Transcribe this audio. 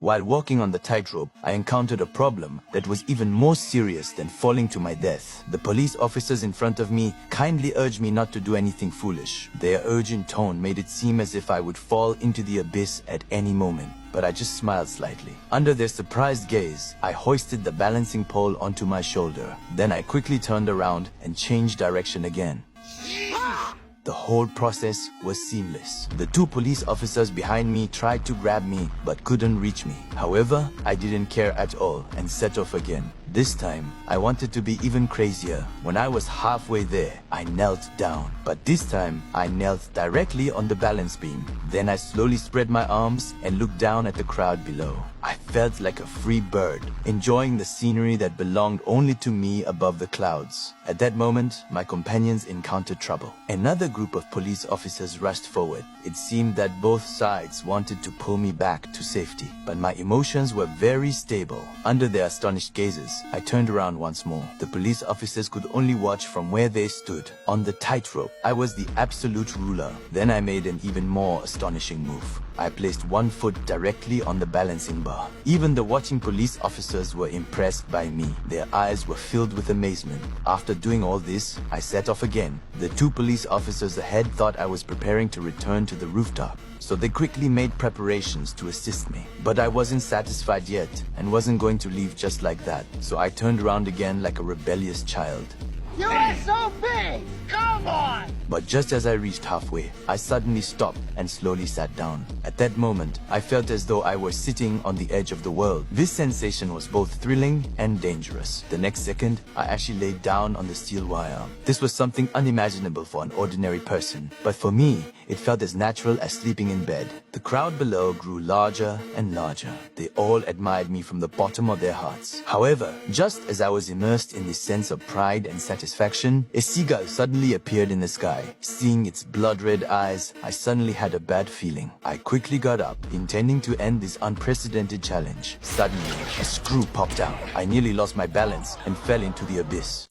While walking on the tightrope, I encountered a problem that was even more serious than falling to my death. The police officers in front of me kindly urged me not to do anything foolish. Their urgent tone made it seem as if I would fall into the abyss at any moment. But I just smiled slightly. Under their surprised gaze, I hoisted the balancing pole onto my shoulder. Then I quickly turned around and changed direction again. The whole process was seamless. The two police officers behind me tried to grab me but couldn't reach me. However, I didn't care at all and set off again. This time, I wanted to be even crazier. When I was halfway there, I knelt down. But this time, I knelt directly on the balance beam. Then I slowly spread my arms and looked down at the crowd below. I felt like a free bird, enjoying the scenery that belonged only to me above the clouds. At that moment, my companions encountered trouble. Another group of police officers rushed forward. It seemed that both sides wanted to pull me back to safety, but my emotions were very stable. Under their astonished gazes, I turned around once more. The police officers could only watch from where they stood. On the tightrope, I was the absolute ruler. Then I made an even more astonishing move. I placed one foot directly on the balancing bar. Even the watching police officers were impressed by me. Their eyes were filled with amazement. After doing all this, I set off again. The two police officers ahead thought I was preparing to return to the rooftop, so they quickly made preparations to assist me. But I wasn't satisfied yet and wasn't going to leave just like that, so I turned around again like a rebellious child. You are so big! Come on! But just as I reached halfway, I suddenly stopped and slowly sat down. At that moment, I felt as though I were sitting on the edge of the world. This sensation was both thrilling and dangerous. The next second, I actually laid down on the steel wire. This was something unimaginable for an ordinary person, but for me, it felt as natural as sleeping in bed. The crowd below grew larger and larger. They all admired me from the bottom of their hearts. However, just as I was immersed in this sense of pride and satisfaction, a seagull suddenly appeared in the sky. Seeing its blood-red eyes, I suddenly had a bad feeling. I quickly got up, intending to end this unprecedented challenge. Suddenly, a screw popped out. I nearly lost my balance and fell into the abyss.